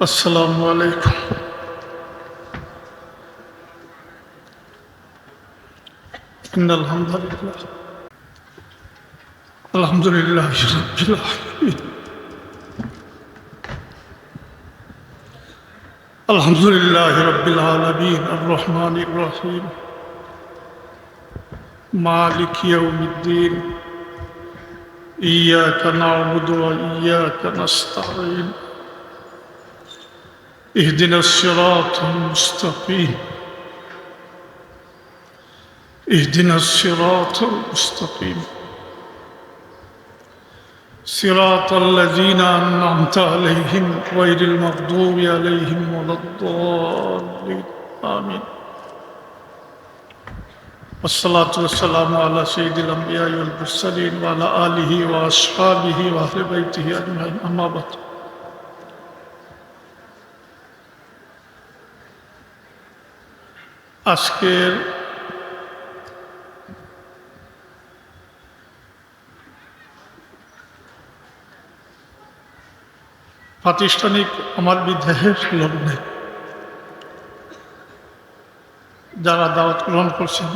السلام عليكم. إن الحمد لله رب العالمين. الحمد لله رب العالمين الرحمن الرحيم مالك يوم الدين إياك نعبد وإياك نستعين اهدنا الصراط المستقيم اهدنا الصراط المستقيم صراط الذين أنعمت عليهم غير المغضوب عليهم ولا الضالين آمين. والصلاة والسلام على سيد الأنبياء والمرسلين وعلى آله وأصحابه وأهل بيته أجمعين أما بعد. আজকের প্রাতিষ্ঠানিক আমার বিদেহের লগ্নে যারা দাওয়াত গ্রহণ করছেন,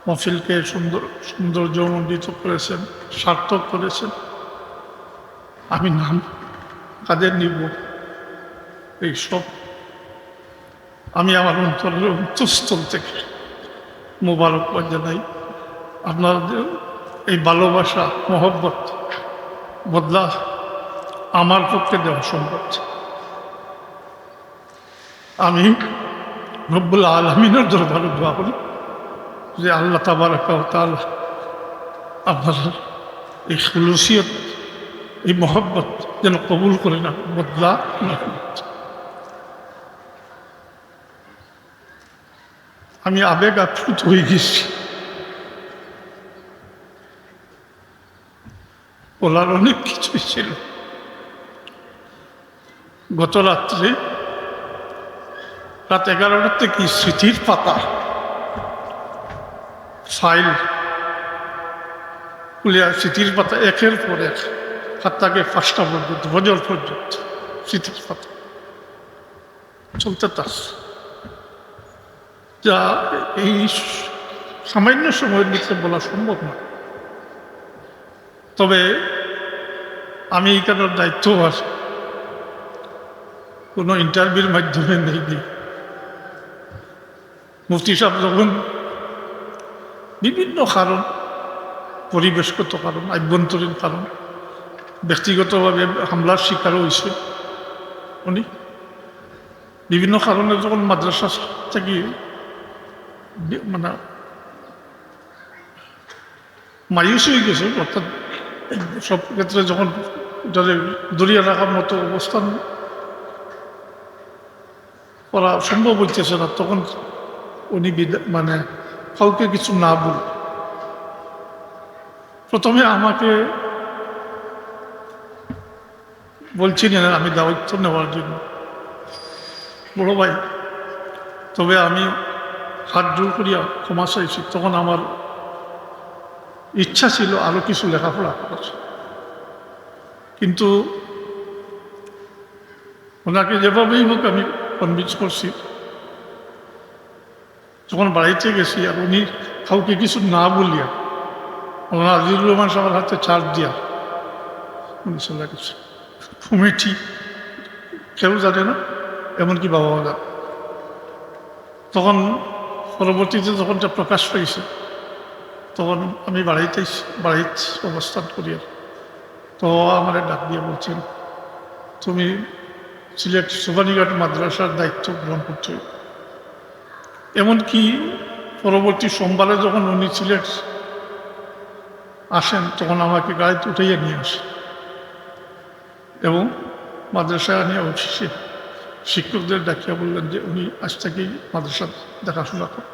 মহফিলকে সৌন্দর্যমণ্ডিত করেছেন, সার্থক করেছেন, আমি নাম কাদের নিব এই সব আমি আমার অন্তরের অন্তঃস্থল থেকে মোবারকবাদ জানাই। আপনাদের এই ভালোবাসা মহব্বত বদলা আমার পক্ষে দেওয়া সম্ভব। আমি রব্বুল আলামিনের দরবারে দোয়া করি যে আল্লাহ তাবারক ওয়া তাআলা আপনার এই খুলুসিয়ত, এই মহব্বত যেন কবুল করে না, বদলা না। আমি আবেগ আপ্লুত হয়ে গেছি। বলার অনেক কিছুই ছিল। গত রাত্রে রাত 11টার থেকে স্মৃতির পাতা ফাইল খুলিয়া স্মৃতির পাতা একের পর এক হাত্তাকে 5টা পর্যন্ত বজর পর্যন্ত স্মৃতির পাতা চলতে তাস, যা এই সামান্য সময়ের ভিতরে বলা সম্ভব না। তবে আমি এখানের দায়িত্ব আর কোনো ইন্টারভিউর মাধ্যমে নেই। মুফতি সাহেব যখন বিভিন্ন কারণ, পরিবেশগত কারণ, আভ্যন্তরীণ কারণ, ব্যক্তিগতভাবে হামলার শিকারও হয়েছে, উনি বিভিন্ন কারণে যখন মাদ্রাসা থেকে মানে মায়ুস হয়ে গেছে, অর্থাৎ সব ক্ষেত্রে যখন দরিয়া রাখার মতো অবস্থান করা সম্ভব হইতেছে না, তখন উনি মানে কাউকে কিছু না বল প্রথমে আমাকে বলছিলেন আমি দায়িত্ব নেওয়ার জন্য, বড় ভাই, তবে আমি হাত জোর করিয়া ক্ষমা চাইছি। তখন আমার ইচ্ছা ছিল আরো কিছু লেখাপড়া করার, কিন্তু ওনাকে যেভাবেই হোক আমি কনভিন্স করছি। যখন বাড়িতে গেছি আর উনি কাউকে কিছু না বলিয়া ওনার আজিজুর রহমান সাহেবের হাতে চার্জ দিয়া উনি চলে গেছে। কমিটি কেউ জানে না, এমনকি বাবাও জানে। তখন পরবর্তীতে যখন এটা প্রকাশ পাইছে, তখন আমি বাড়িতে অবস্থান করি। তো আমার ডাক দিয়ে বলছেন, তুমি সিলেট সোবানীঘাট মাদ্রাসার দায়িত্ব গ্রহণ করছো। এমনকি পরবর্তী সোমবারে যখন উনি সিলেট আসেন, তখন আমাকে গাড়িতে উঠাইয়া নিয়ে আসেন এবং মাদ্রাসায় নিয়ে অবশেষে শিক্ষকদের ডাকিয়া বললেন যে উনি আজ থেকেই মাদ্রাসা দেখাশোনা করেন।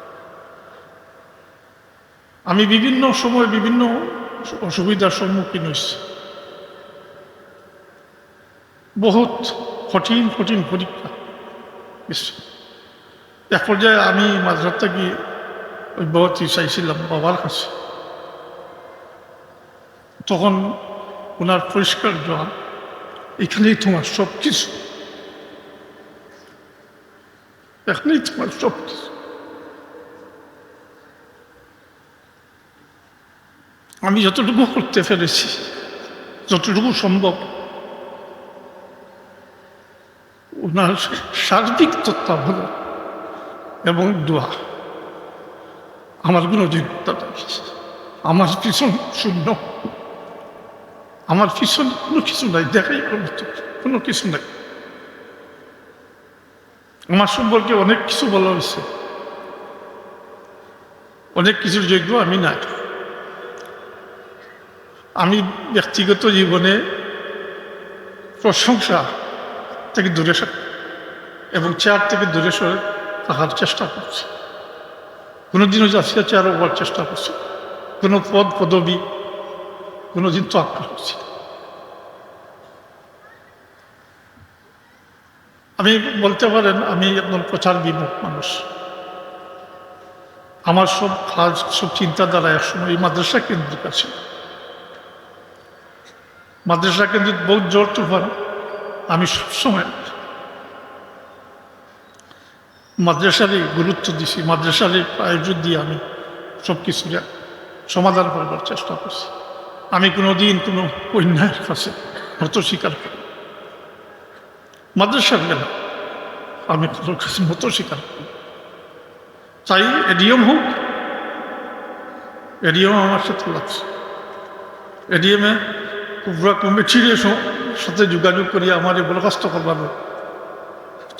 আমি বিভিন্ন সময় বিভিন্ন অসুবিধার সম্মুখীন হয়েছি, বহুত কঠিন কঠিন পরীক্ষা। এক পর্যায়ে আমি মাদ্রাসা গিয়ে অব্যাহতি চাইছিলাম বাবার কাছে। তখন ওনার পরিষ্কার জবাব, এখানেই তোমার সব কিছু। এখনই তোমার সব কিছু। আমি যতটুকু করতে পেরেছি, যতটুকু সম্ভব, ওনার সার্বিক তত্ত্বাবধান এবং দোয়া, আমার কোনো যোগ্যতা নেই। আমার পিছন শূন্য, আমার পিছন কোনো কিছু নাই, দেখাই কোনো কিছু নাই। আমার সম্পর্কে অনেক কিছু বলা হয়েছে, অনেক কিছুর যোগ্য আমি নাই। আমি ব্যক্তিগত জীবনে প্রশংসা থেকে দূরে এবং চেয়ার থেকে দূরে সরে থাকার চেষ্টা করছি। কোনোদিনও যাচ্ছি চেয়ারও হওয়ার চেষ্টা করছি, কোনো পদ পদবি কোনোদিন তো আক্কা করছি। আমি বলতে পারেন আমি একদম প্রচার বিমুখ মানুষ। আমার সব কাজ, সব চিন্তাধারা একসময় এই মাদ্রাসা কেন্দ্রিক আছে। মাদ্রাসা কেন্দ্রিক বহুত জোর তুফান। আমি সবসময় মাদ্রাসারই গুরুত্ব দিছি, মাদ্রাসারই আয়োজন দিয়ে আমি সব কিছুর সমাধান করবার চেষ্টা করছি। আমি কোনোদিন কোনো অন্যায়ের কাছে হত স্বীকার করি, মাদ্রাসার বেলা আমি তোর কাছে মতো স্বীকার করি। চাই এডিএম হোক, এডিএম আমার সাথে লাগছে। এডিএমে পুরা কমিটির সাথে যোগাযোগ করিয়া আমার বরখাস্ত করবার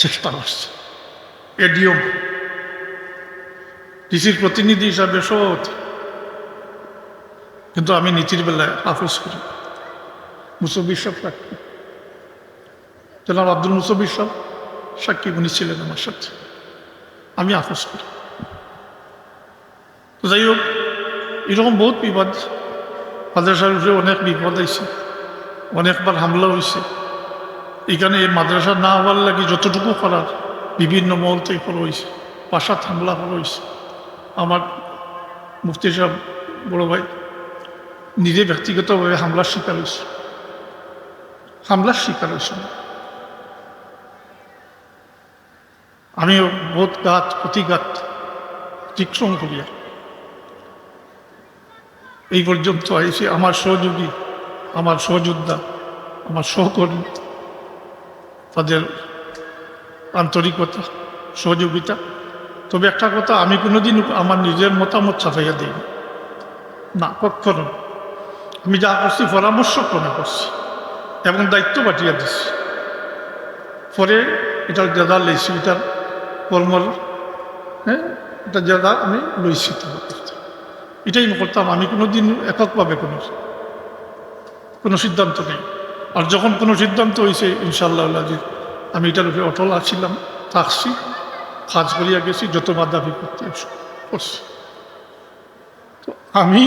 চেষ্টা করছে। এডিএম ডিসির প্রতিনিধি হিসাবে সভাপতি, কিন্তু আমি নীতির বেলায় হাফিজ করি। মুসব্বির সাহেব সাক্ষী, জনাব আব্দুল মুসব্বির সাহেব সাক্ষী, উনি ছিলেন আমার সাথে, আমি হাফিজ করি। তো যাই হোক, এরকম বহুত বিপদ, মাদ্রাসার উপরে অনেক বিপদ হয়েছে, অনেকবার হামলা হয়েছে। এখানে এই মাদ্রাসা না হওয়ার লাগে যতটুকু করার বিভিন্ন মহল থেকে করা হয়েছে, বাসাত হামলা করা হয়েছে। আমার মুফতি সাহেব বড় ভাই নিজে ব্যক্তিগতভাবে হামলার শিকার হয়েছে, হামলার শিকার হয়েছে। আমিও বহুত ঘাত প্রতিঘাত অতিক্রম করিয়া এই পর্যন্ত আইসি। আমার সহযোগী, আমার সহযোদ্ধা, আমার সহকর্মী, তাদের আন্তরিকতা, সহযোগিতা। তবে একটা কথা, আমি কোনোদিন আমার নিজের মতামত ছাপাইয়া দিই না, কখনো। আমি যা করছি পরামর্শ ক্রমে করছি এবং দায়িত্ব পাঠিয়ে দিচ্ছি। পরে এটার জেদা লইছি, এটার কর্মর, হ্যাঁ, এটা জেদা আমি লইছি। এটাই করতাম। আমি কোনোদিন এককভাবে কোনো সিদ্ধান্ত নেই। আর যখন কোনো সিদ্ধান্ত হয়েছে, ইনশাআল্লাহ আমি এটার উপরে অটল আছিলাম, থাকছি, কাজ করিয়া গেছি, যত বাধাবি করতে করছি। তো আমি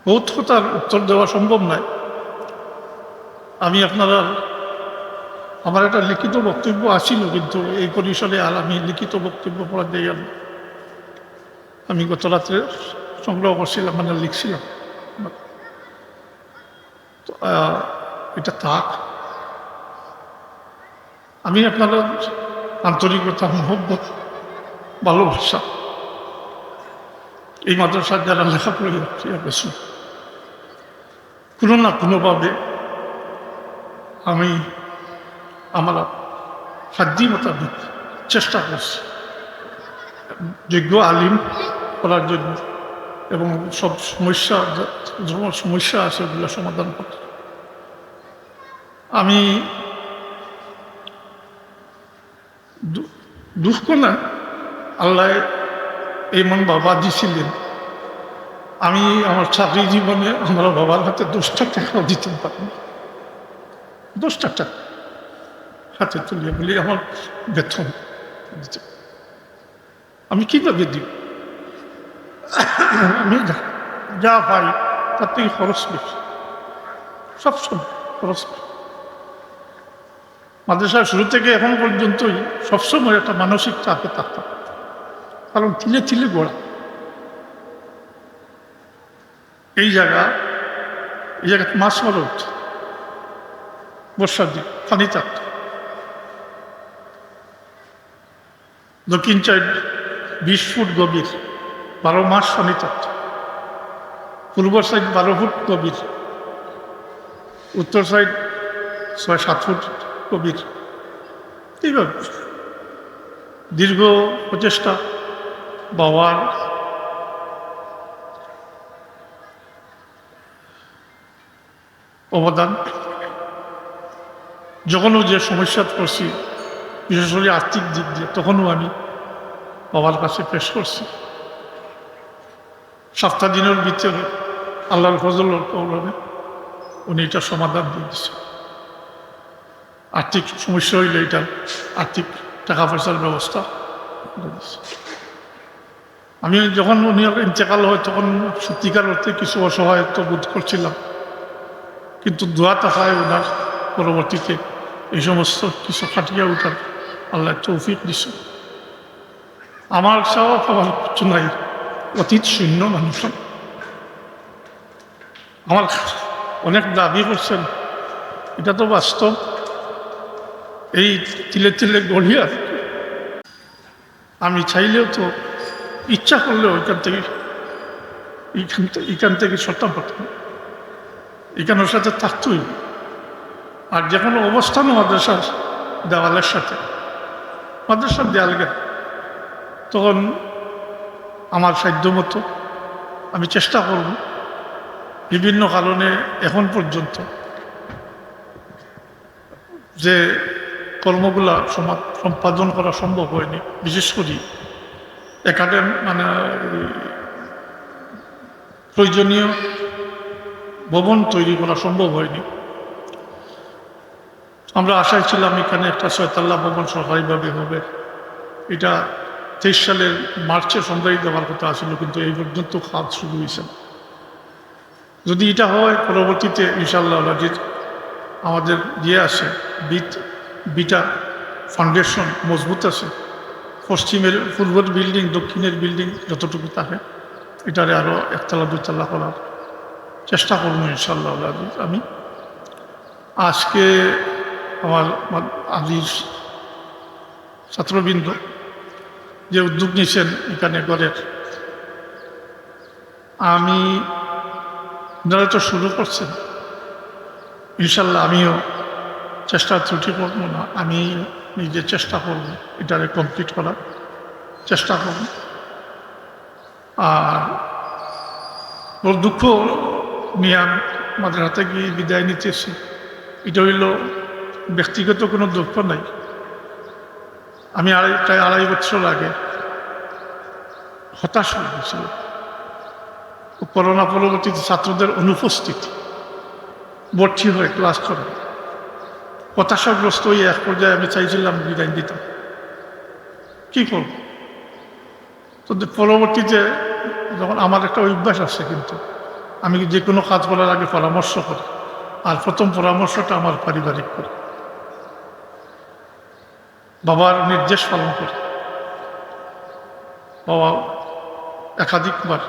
বহুত কথার উত্তর দেওয়া সম্ভব নয়। আমি আপনারা, আমার একটা লিখিত বক্তব্য আসছিল, কিন্তু এই পরিসরে আর আমি লিখিত বক্তব্য পড়া দিয়ে গেল। আমি গত রাত্রে সংগ্রহ করছিলাম, মানে লিখছিলাম। তো এটা থাক। আমি আপনারা আন্তরিকতা, মহব্বত, ভালোবাসা, এই মাদ্রাসার যারা লেখাপড়া গেছে, কোনো না কোনোভাবে আমি আমার সাধ্য মোতাবেক চেষ্টা করছি যোগ্য আলিম করার জন্য এবং সব সমস্যা, সমস্যা আছে ওগুলো সমাধান করতে। আমি দুঃখ না, আল্লাহ এই মন বাবা দিছিলেন। আমি আমার চাকরি জীবনে আমার বাবার হাতে 10টা টাকাও দিতে পারি, 10টা টাকা হাতে তুলে বলি আমার বেতন দিতে, আমি কীভাবে দিব? আমি যা পাই তার থেকে খরচ বেশি, সবসময় খরচ। মাদ্রাসার শুরু থেকে এখন পর্যন্তই সবসময় একটা মানসিক চাপে থাকতাম, কারণ তিলে তিলে গোড়া। এই জায়গায় মাছ মারা হচ্ছে, বর্ষার দিন পানি থাকত, দক্ষিণ সাইড 20 ফুট গভীর, 12 মাস পানি থাকত। পূর্ব সাইড 12 ফুট গভীর, উত্তর সাইড 6-7 ফুট গভীর। এইভাবে দীর্ঘ প্রচেষ্টা, বাবার অবদান। যখনও যে সমস্যা পড়ছি, বিশেষ করে আর্থিক দিক দিয়ে, তখনও আমি বাবার কাছে পেশ করছি। 7 দিনের ভিতরে আল্লাহর ফজল কৌরবে উনি এটা সমাধান দিয়ে দিচ্ছে। আর্থিক সমস্যা হইলে এটা আর্থিক টাকা পয়সার ব্যবস্থা করে দিচ্ছে। আমি যখন উনি ইন্তেকাল হয় তখন সত্যিকার অর্থে কিছু অসহায়ত্ব বোধ করছিলাম, কিন্তু দোয়া তাকায় ওনার পরবর্তীতে এই সমস্ত কিছু কাটিয়ে ওঠার আল্লাহ তৌফিক দিচ্ছে। আমার চাওয়া পাওয়ার কিছু নাই, অতীত শূন্য মানুষ। আমার অনেক দাবি করছেন, এটা তো বাস্তব। এই তিলে তিলে গড়িয়া আমি চাইলেও তো, ইচ্ছা করলেও এখান থেকে সরতাম পারতাম, এখানের সাথে থাকতই। আর যে কোনো অবস্থানও মাদ্রাসার দেওয়ালের সাথে, মাদ্রাসার দেয়ালকে, তখন আমার সাধ্য মতো আমি চেষ্টা করব। বিভিন্ন কারণে এখন পর্যন্ত যে কর্মগুলা সম্পাদন করা সম্ভব হয়নি, বিশেষ করে প্রয়োজনীয় ভবন তৈরি করা সম্ভব হয়নি। আমরা আশায় ছিলাম এখানে একটা 6 তলা ভবন সরকারিভাবে হবে। এটা 23 সালের মার্চে সংজ্ঞায়িত দেওয়ার কথা ছিল, কিন্তু এই পর্যন্ত কাজ শুরু হয়েছে। যদি এটা হয়, পরবর্তীতে ইনশাআল্লাহ আমাদের আছে বিটা ফাউন্ডেশন মজবুত আছে। পশ্চিমের পূর্বের বিল্ডিং, দক্ষিণের বিল্ডিং যতটুকু থাকে, এটারে আরও 1 তলা 2 তলা করার চেষ্টা করব ইনশাআল্লাহ। আমি আজকে আমার আদির ছাত্রবৃন্দ যে উদ্যোগ নিয়েছেন এখানে ঘরের, আমি ওনারা তো শুরু করছেন, ইনশাল্লাহ আমিও চেষ্টা ত্রুটি করব না, আমি নিজে চেষ্টা করব এটারে কমপ্লিট করার চেষ্টা করব। আর ওর দুঃখ নিয়ে আমাদের হাতে গিয়ে বিদায় নিতেছি, এটা হইল ব্যক্তিগত কোনো দুঃখ নাই। আমি প্রায় 2.5 বছর আগে হতাশ হয়ে গেছিল করোনা পরবর্তীতে ছাত্রদের অনুপস্থিতি, ভর্তি হয়ে ক্লাস করে হতাশাগ্রস্ত হয়ে এক পর্যায়ে আমি চাইছিলাম বিদায় দিতাম, কি করব। তো পরবর্তীতে যখন আমার একটা অভ্যাস আছে, কিন্তু আমি যে কোনো কাজ করার আগে পরামর্শ করি, আর প্রথম পরামর্শটা আমার পারিবারিক করি, বাবার নির্দেশ পালন করি। বাবা একাধিকবার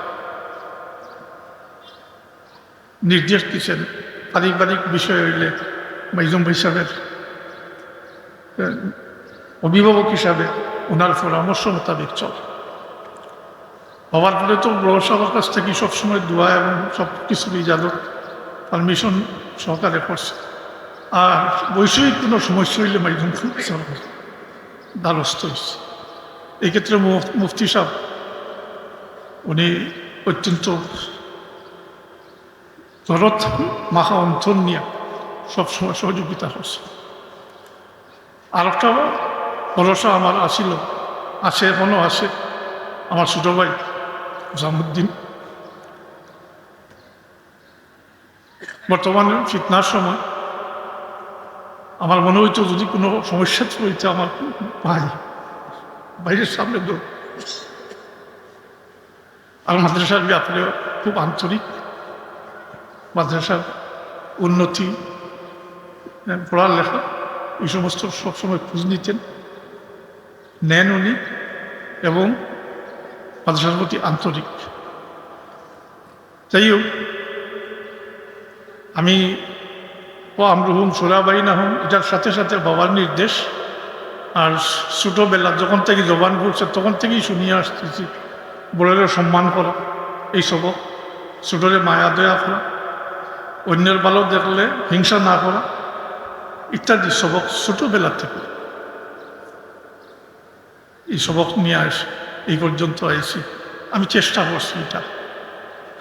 নির্দেশ দিচ্ছেন, পারিবারিক বিষয় হইলে মাইজুম ভাই সাহেবের অভিভাবক হিসাবে ওনার পরামর্শ মোতাবেক চল। বাবার পরে তো বড় সবার কাছ থেকে সবসময় দোয়া এবং সব কিছুর ইজাজত পারমিশন সহকারে করছে। আর বৈষয়িক কোনো সমস্যা হইলে মাইজুম সাহেবের দ্বারস্থ হয়েছে। এই ক্ষেত্রে মুফতি সাহেব উনি অত্যন্ত দরদ মাখা অন্তর নিয়ে সবসময় সহযোগিতা করছে। আর একটা ভরসা আমার আছে, এখনো আছে, আমার ছোট ভাই জামুদ্দিন। বর্তমানে ফিতনার সময় আমার মনে হইতো যদি কোনো সমস্যা হইতে আমার ভাই বাইরের সামনে দৌড়। আর মাদ্রাসার ব্যাপারে খুব আন্তরিক, মাদ্রাসার উন্নতি, পড়ালেখা এই সমস্ত সবসময় খোঁজ নিতেন, নেন উনি, এবং মাদ্রাসার প্রতি আন্তরিক। যাই হোক, আমি আমরুহুম সুরাবাইনাহুম এটার সাথে সাথে বাবার নির্দেশ আর ছোটোবেলা যখন থেকে জবান করছে তখন থেকেই শুনিয়ে আসতেছি বড়দের সম্মান করা, এই সবক, ছোটরে মায়া দয়া করা, অন্যের ভালো দেখলে হিংসা না করা ইত্যাদি সবক ছোটোবেলা থেকে এই সবক নিয়ে আসি এই পর্যন্ত আইছি। আমি চেষ্টা করছি এটা।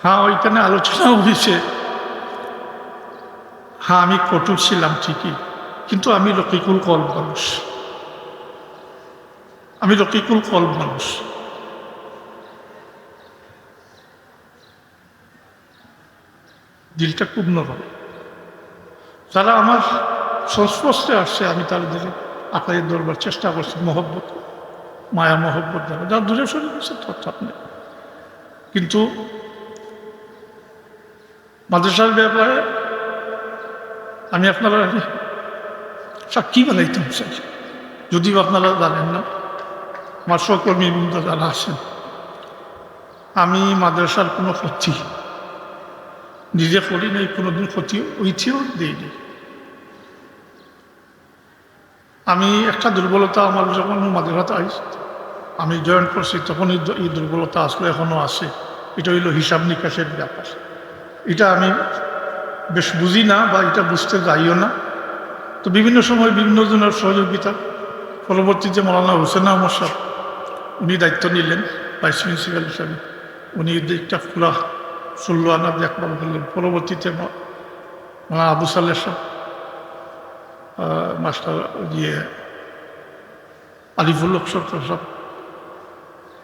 হ্যাঁ, ওইখানে আলোচনাও হয়েছে, হ্যাঁ আমি কঠোর ছিলাম ঠিকই, কিন্তু আমি রকিকুল কলব মানুষ, আমি রকিকুল কলব মানুষ। দিলটা খুব নরম। যারা আমার সংস্পর্শে আসছে আমি তাদের আকারের দরবার চেষ্টা করছি মহব্বত, মায়া মহব্বত দ্বারা। যারা দূরে সরে গেছে তথ্য নেই। কিন্তু মাদ্রাসার ব্যাপারে আমি আপনারা সাক্ষী বানাইতাম চাই, যদিও আপনারা জানেন না, আমার সহকর্মীবৃন্দ যারা আছেন, আমি মাদ্রাসার কোনো ক্ষতি নিজে করি নাই, কোনোদিন ক্ষতি ওইটিও দিইনি। আমি একটা দুর্বলতা আমার যখন মাদ্রাসাতে আমি জয়েন করছি তখন এই দুর্বলতা আসলে এখনও আছে। এটা হইল হিসাব নিকাশের ব্যাপার। এটা আমি বেশ বুঝি না বা এটা বুঝতে যাইও না। তো বিভিন্ন সময় বিভিন্ন জনের সহযোগিতা, পরবর্তীতে মৌলানা হোসেন আহমদ সাহেব উনি দায়িত্ব নিলেন ভাইস প্রিন্সিপাল হিসাবে। উনি দিকটা পুরা 16 আনা দেখভাল করলেন। পরবর্তীতে মৌলানা আবু সালেহ সাহেব, মাস্টার আলিফুল হক সরকার সাহেব,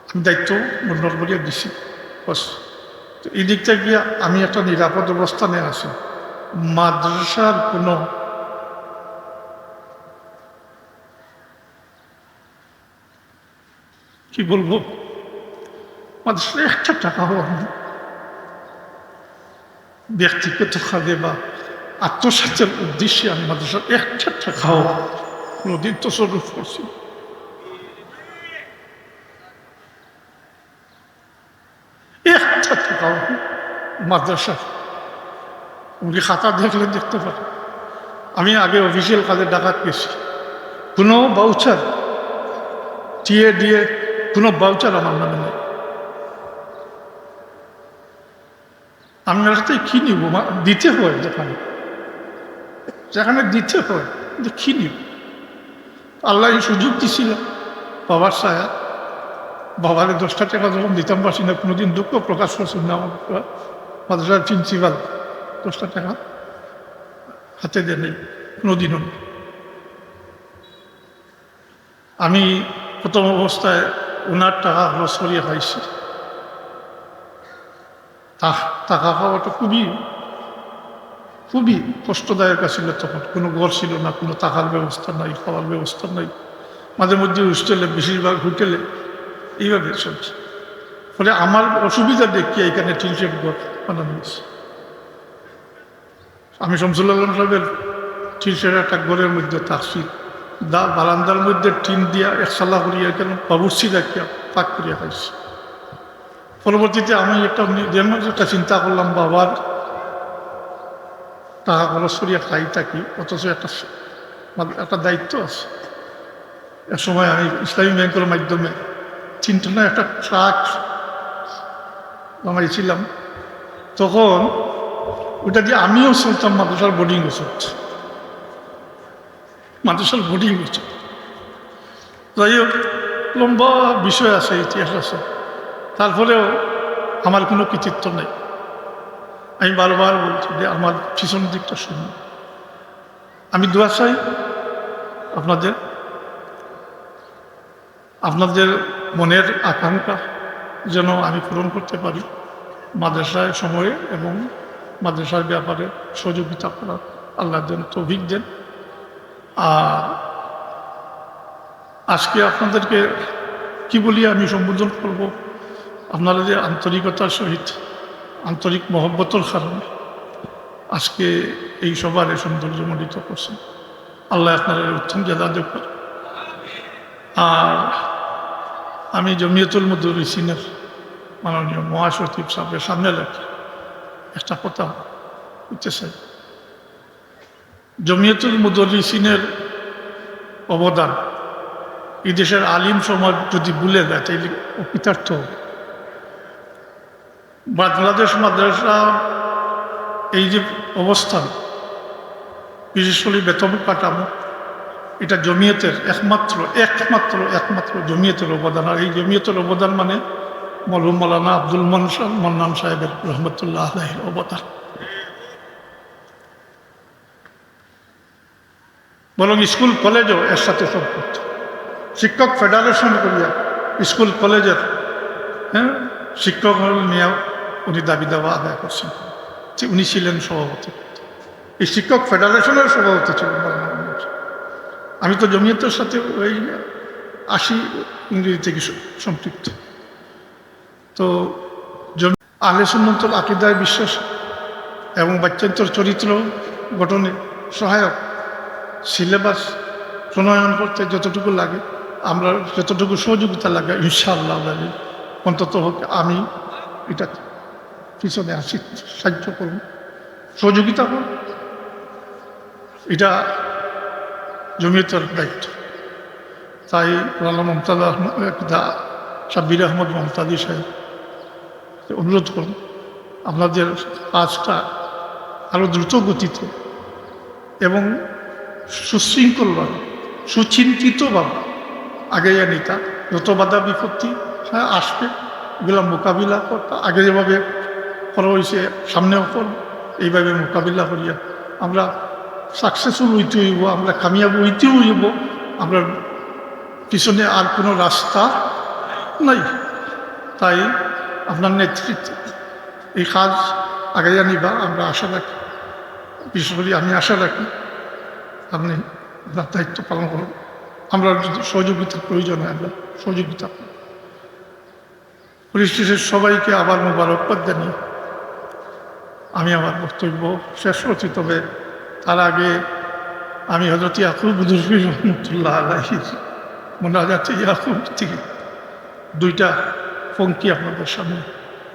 আমি দায়িত্ব মন্ডল করিয়া দিছি। বাস এই দিকটা গিয়ে আমি একটা নিরাপদ অবস্থানে আছি। মাদ্রাসার কোনো কি বলবো, মাদ্রাসার একটা টাকাও আমি ব্যক্তিগত খাদে বা আত্মসাতের উদ্দেশ্যে আমি মাদ্রাসার একটা টাকাও কোনোদিন তসরুফ করছি। একটা টাকাও মাদ্রাসা উনি খাতা দেখলে দেখতে পারে। আমি আগে অফিসিয়াল কাজে ডাকাত গেছি, কোনো বাউচার টিএ ডিএ কোনো বাউচার আমার নামে নেই। আমি সাথে কি নিব, দিতে হয় যেখানে যেখানে দিতে হয়, কিন্তু কি নিব। আল্লাহ এই সুযোগ দিছিল, বাবার ছায়া, বাবারে 10টা টাকা যখন দিতাম পারছি না, কোনোদিন দুঃখ প্রকাশ করছেন না। আমার মাদ্রাসার প্রিন্সিপাল 10টা টাকা হাতে দেন নেই কোনোদিনও। আমি প্রথম অবস্থায় ওনার টাকা খরচ করিয়া খাইছি। টাকা খাওয়াটা খুবই খুবই কষ্টদায়ক ছিল। তখন কোনো ঘর ছিল না, কোনো টাকার ব্যবস্থা নাই, খাওয়ার ব্যবস্থা নাই। মাঝে মধ্যে হোস্টেলে, বেশিরভাগ হোটেলে এইভাবে চলছে। ফলে আমার অসুবিধা দেখিয়ে এখানে টিনশেড ঘর বানানো হয়েছে। আমি শামসুল আলম সাহেবের টিনশেড একটা ঘরের মধ্যে থাকছি, বারান্দার মধ্যে টিন দিয়া একসালা করিয়া কেন বাবুর্চি রাখিয়া পাক করিয়া খাইছি। পরবর্তীতে আমি একটা চিন্তা করলাম, বাবার টাকা খরচ করিয়া খাই থাকি, অথচ একটা দায়িত্ব আছে। এক সময় আমি ইসলামী ব্যাংকের মাধ্যমে 3 একটা ট্রাক বানাইছিলাম। তখন ওটা দিয়ে আমিও চলতাম মাদ্রাসার বোর্ডিং ওষুধ, মাদ্রাসার বোর্ডিং ওষুধ। যাই হোক, লম্বা বিষয় আছে, ইতিহাস আছে। তারপরেও আমার কোনো কৃতিত্ব নেই। আমি বারবার বলছি যে আমার পিছন দিকটা শুনুন। আমি দোয়া চাই আপনাদের মনের আকাঙ্ক্ষা যেন আমি পূরণ করতে পারি, মাদ্রাসায় সময়ে এবং মাদ্রাসার ব্যাপারে সহযোগিতা করার আল্লাহ যেন তৌফিক দেন। আর আজকে আপনাদেরকে কি বলি আমি সম্বোধন করব, আপনারা যে আন্তরিকতার সহিত, আন্তরিক মহব্বতের কারণে আজকে এই সবার সৌন্দর্যমণ্ডিত করছেন, আল্লাহ আপনারা উত্তম জাদা দেব। আর আমি জমিয়তুল মুদাররিসিনের মাননীয় মহাসচিব সাহেবের সামনে রাখি একটা কথা বলতে চাই। জমিয়তুল মুদাররিসিনের অবদান এই দেশের আলিম সমাজ যদি ভুলে যায় তাইলে অকৃতার্থ হবে। বাংলাদেশ মাদ্রাসা এই যে অবস্থান, বিশেষ করে বেতন কাঠামো, এটা জমিয়তের একমাত্র জমিয়তের অবদান। আর এই জমিয়তের অবদান মানে মরহুম মৌলানা আব্দুল মান্নান সাহেবের রহমতুল্লাহ আলাইহির অবদান। বরং স্কুল কলেজও এর সাথে সম্পৃক্ত। শিক্ষক ফেডারেশন করিয়া স্কুল কলেজের শিক্ষক নিয়ে উনি দাবি দাওয়া আদায় করছেন। উনি ছিলেন সভাপতি, এই শিক্ষক ফেডারেশনের সভাপতি ছিলেন। আমি তো জমিয়তের সাথে ওই 80 ইংরেজি থেকে সম্পৃক্ত। তো আহলে সুন্নাতুল আকীদায় বিশ্বাস এবং বাচ্চান্তর চরিত্র গঠনে সহায়ক, সিলেবাস প্রণয়ন করতে যতটুকু লাগে, আমরা যতটুকু সহযোগিতা লাগে ইনশাআল্লাহ অন্তত হোক আমি এটা পিছনে আসি, সাহায্য করব, সহযোগিতা করব। এটা জমিয়তের দায়িত্ব। তাই মমতাজ সাব্বির আহমদ মমতাজি সাহেব অনুরোধ করুন আপনাদের কাজটা আরও দ্রুত গতিতে এবং সুশৃঙ্খলভাবে সুচিন্তিতভাবে আগাইয়া নিতা। যত বাধা বিপত্তি আসবে এগুলো মোকাবিলা করতে আগে যেভাবে করা হয়েছে সামনেও করব, এইভাবে মোকাবিলা করিয়া আমরা সাকসেসফুল হইতে হইব, আমরা কামিয়াব হইতে হইব। আমরা পিছনে আর কোনো রাস্তা নাই। তাই আপনার নেতৃত্বে এই কাজ আগাইয়া নিবা আমরা আশা রাখি। বিশেষ করে আমি আশা রাখি আপনি আপনার দায়িত্ব পালন করুন। আমরা যদি সহযোগিতার প্রয়োজন হয় আমরা সহযোগিতা করব। পরিশেষে সবাইকে আবার মোবারকবাদ জানিয়ে আমি আমার বক্তব্য শেষ করছি। তবে তার আগে আমি হযরত ইয়াকুব দুরবি রহমতুল্লাহ আলাইহির মুনাজাতে ইয়াকুব থেকে 2টা পংক্তি আপনাদের সামনে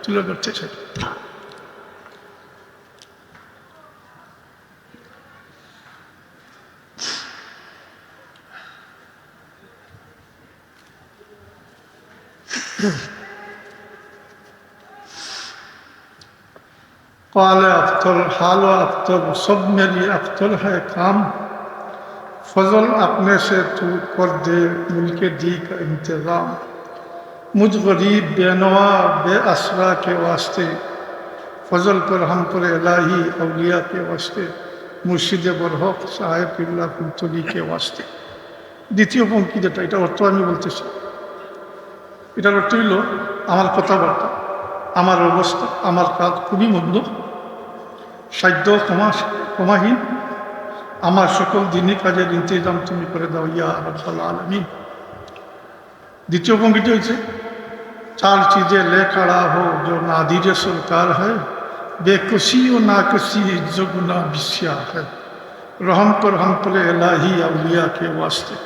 তুলে ধরতে চাই। قال अख्तर हाल अख्तर सब मेरी अख्तर है काम, फजल अपने से तू कर दे मुल्के दी का इंतज़ाम, मुझ गरीब बेनवा बेअसरा के वास्ते फजल पर हम पर इलाही अवलिया के वास्ते, मुर्शिद बरहक साहेब किबला कुलतली के वास्ते। দ্বিতীয় পঙ্ক্তি যেটা, এটা অর্থ আমি বলতেছি। এটার অর্থ হইল আমার কথাবার্তা, আমার অবস্থা, আমার কাজ খুবই মন্দ, সাধ্য ক্ষমাহীন। আমার সকল দিনই কাজের ইন্তজাম তুমি করে দাও ইয়া রাব্বাল আলামিন। দ্বিতীয় পঙ্ক্তিটি হয়েছে 4 चीजें ले खड़ा हो जो नादिर सरकार है, बेकसी व नाकसी जो गुना बिस्या है, रहम पर हम पर इलाही अवलिया के वास्ते।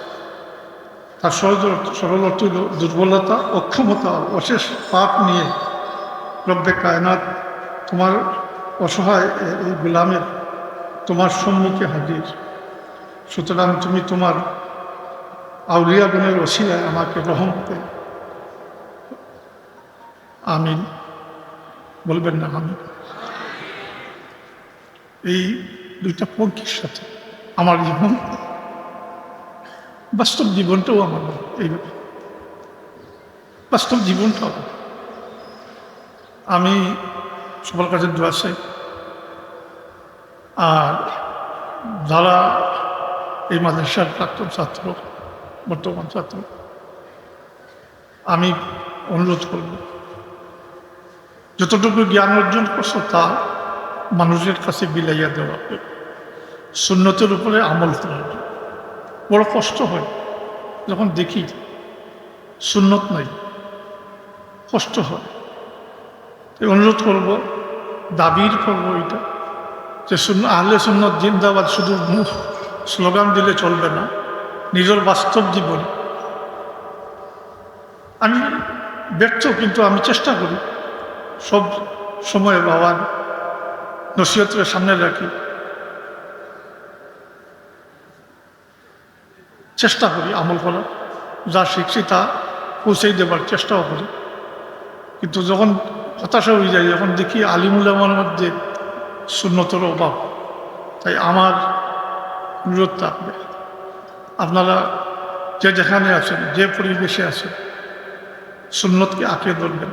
তার সরল অর্থ হল দুর্বলতা, অক্ষমতা, অশেষ পাপ নিয়ে রব্বে কায়নাত তোমার অসহায় এই গোলামের তোমার সম্মুখে হাজির। সুতরাং তুমি তোমার আউলিয়াগণের ওসিলায় আমাকে রহম করো। আমিন বলবেন না? আমিন। এই 2টা পঙ্ক্তির সাথে আমার জীবন, বাস্তব জীবনটাও আমার এইভাবে, বাস্তব জীবনটাও। আমি সবার কাছে দোয়া চাই। আর যারা এই মাদ্রাসার প্রাক্তন ছাত্র, বর্তমান ছাত্র, আমি অনুরোধ করব যতটুকু জ্ঞান অর্জন করছো তা মানুষের কাছে বিলাইয়া দেওয়া, সুন্নতের উপরে আমল করা। বড় কষ্ট হয় যখন দেখি সুন্নত নাই, কষ্ট হয়। অনুরোধ করব, দাবির করব এটা যে আহলে সুন্নত জিন্দাবাদ শুধু মুখ স্লোগান দিলে চলবে না, নিজের বাস্তব জীবন। আমি ব্যর্থ, কিন্তু আমি চেষ্টা করি সব সময় বাবার নসিহতের সামনে রাখি, চেষ্টা করি আমল করার। যা শিখছি তা পৌঁছে দেবার চেষ্টাও করি, কিন্তু যখন হতাশা হয়ে যায়, যখন দেখি আলিমুলামার মধ্যে সুন্নতের অভাব, তাই আমার অনুরোধ থাকবে আপনারা যে যেখানে আছেন, যে পরিবেশে আছেন, সুন্নতকে আঁকড়ে ধরবেন।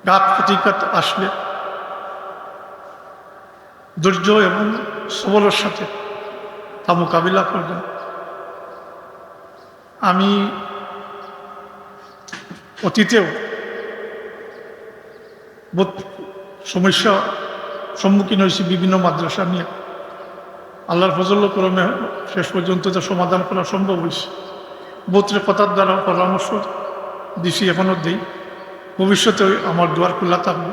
ঘাত প্রতিঘাত আসলে ধৈর্য এবং সবলের সাথে তা মোকাবিলা করবেন। আমি অতীতেও সমস্যা সম্মুখীন হয়েছি বিভিন্ন মাদ্রাসা নিয়ে। আল্লাহর ফজল করমে শেষ পর্যন্ত যা সমাধান করা সম্ভব হয়েছে। বোত্রে কথার দ্বারা পরামর্শ দিছি, এখনও দিই। ভবিষ্যতে আমার দুয়ার খোলা থাকবে,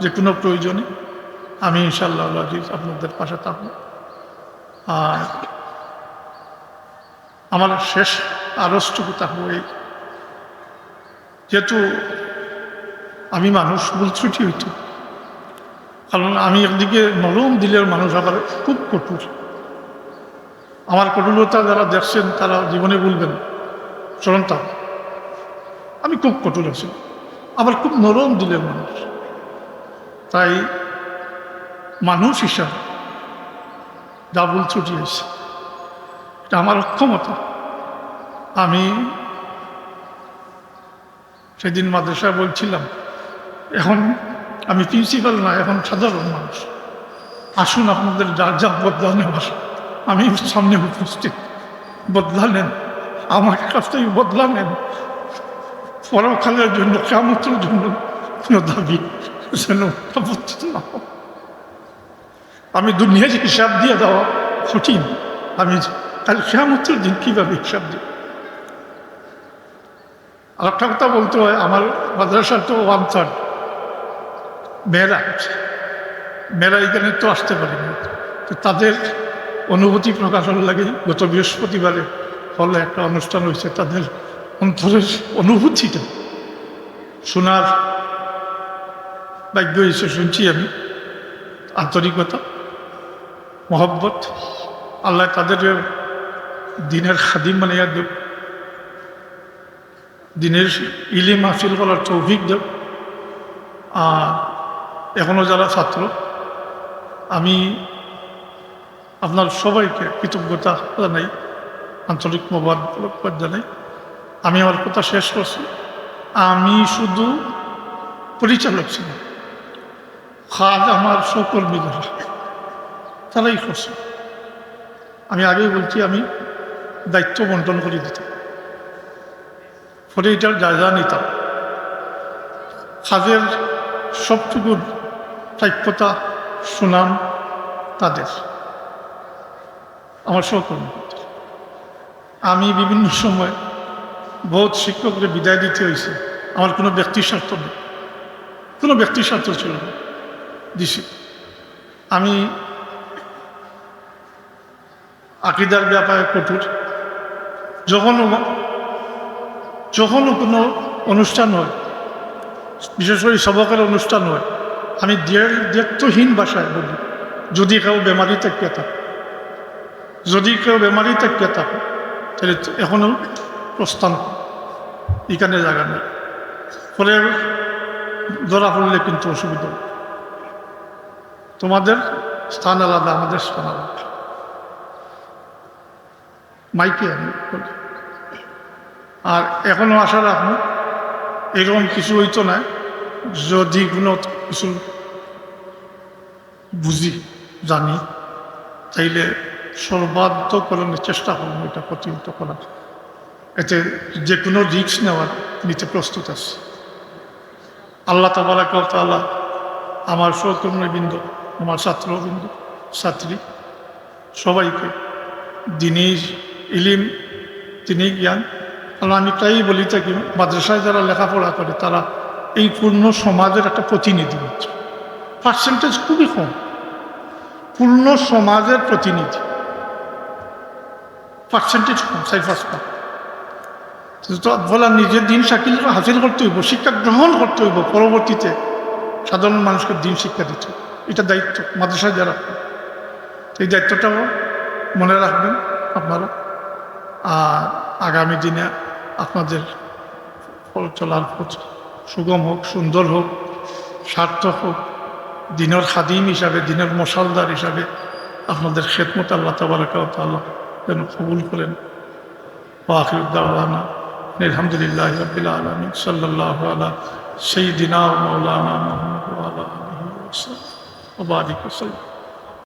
যে কোনো প্রয়োজনে আমি ইনশাআল্লাহ আজিজ আপনাদের পাশে থাকবো। আর আমার শেষ আরজটুকু থাকবো এই, যেহেতু আমি মানুষ, ভুল ত্রুটি হইত, কারণ আমি একদিকে নরম দিলের মানুষ, আবার খুব কঠোর। আমার কঠোরতা যারা দেখছেন তারা জীবনে বলবেন স্মরণ থাক, আমি খুব কঠোর আছি, আবার খুব নরম দিলের মানুষ। তাই মানুষ হিসাবে যা ভুল ত্রুটি হয়েছে, এটা আমার অক্ষমতা। আমি সেদিন মাদ্রাসায় বলছিলাম, এখন আমি প্রিন্সিপাল না, এখন সাধারণ মানুষ। আসুন আপনাদের যার যা বদলা নেওয়ার, আমি সামনে উপস্থিত, বদলা নেন, আমার কাছ থেকে বদলা নেন। পরকালের জন্য, কিয়ামতের জন্য কোনো দাবি যেন আপত্তি না হয়। আমি দুনিয়ার হিসাব দিয়ে দেওয়া কঠিন, আমি কাল কিয়ামতের দিন কীভাবে হিসাব দিই। আর একটা কথা বলতে হয়, আমার মাদ্রাসার তো 1/3 মেয়েরা এখানে তো আসতে পারেনি, তো তাদের অনুভূতি প্রকাশের লাগে গত বৃহস্পতিবারে হলে একটা অনুষ্ঠান হয়েছে। তাদের অন্তরের অনুভূতিটা শোনার ভাগ্য হয়েছে, শুনছি আমি। আন্তরিকতা, মহব্বত, আল্লাহ তাদের দিনের খাদিম বানাইয়া দেব, দিনের ইলিম হাসিল করার তৌফিক দেব। আর এখনও যারা ছাত্র, আমি আপনার সবাইকে কৃতজ্ঞতা জানাই, আন্তরিক মোবারকবাদ জানাই। আমি আমার কথা শেষ করছি। আমি শুধু পরিচালক ছিলাম, কাজ আমার সহকর্মী যারা, তারাই করছে। আমি আগেই বলছি, আমি দায়িত্ব বন্টন করে দিতাম, ফলে এটার জায়গা নিতাম। কাজের সবটুকু প্রাপ্যতা, সুনাম তাদের, আমার সহকর্মী। আমি বিভিন্ন সময় বহুত শিক্ষকদের বিদায় দিতে হয়েছে, আমার কোনো ব্যক্তির স্বার্থ নেই, কোনো ব্যক্তির স্বার্থ ছিল না, দিছি। আমি আকীদার ব্যাপারে কঠোর। যখনও কোনো অনুষ্ঠান হয়, বিশেষ করে সবকের অনুষ্ঠান হয়, আমি দায়িত্বহীন ভাষায় বলি, যদি কেউ বেমারি থেকে থাকে, তাহলে এখনও প্রস্থান, এখানে জায়গা নেই। ফলে ধরা পড়লে কিন্তু অসুবিধা, তোমাদের স্থান আলাদা, আমাদের স্থান আলাদা। মাইকে আমি বলি। আর এখনো আশা রাখুন, এরকম কিছু হইতো না, যদি কোনো কিছু বুঝি, জানি, তাইলে সর্বান্তকরণের চেষ্টা করুন এটা প্রতিহত করার। এতে যে কোনো রিস্ক নিতে প্রস্তুত আছে। আল্লাহ তাবারাক ওয়া তাআলা আমার সহকর্মীবৃন্দ, আমার ছাত্রবৃন্দ, ছাত্রী সবাইকে দিনের ইলিম, দিনের জ্ঞান। কারণ আমি তাই বলি থাকি, মাদ্রাসায় যারা লেখাপড়া করে তারা এই পূর্ণ সমাজের একটা প্রতিনিধি মাত্র, পার্সেন্টেজ খুবই কম, পূর্ণ সমাজের প্রতিনিধি পার্সেন্টেজ কম, 4-5%। বলা নিজের দিন হাসিল করতে হইব, শিক্ষা গ্রহণ করতে হইব, পরবর্তীতে সাধারণ মানুষকে দিন শিক্ষা দিতে, এটা দায়িত্ব মাদ্রাসায় যারা। এই দায়িত্বটাও মনে রাখবেন আপনারা। আর আগামী দিনে আপনাদের চলার পথ সুগম হোক, সুন্দর হোক, সার্থক হোক। দিনের খাদিম হিসাবে, দিনের মশালদার হিসাবে আপনাদের খেদমত আল্লাহ তাবারাকা ওয়া তাআলা যেন কবুল করেন। ওয়া আখিরু দাওয়ানা আলহামদুলিল্লাহি রাব্বিল আলামিন। সাল্লাল্লাহু আলা সাইয়্যিদিনা ওয়া মাওলানা মুহাম্মদ ওয়া আলা আলিহি ওয়া সাহবিহি ওয়া বারিক ওয়া সাল্লাম।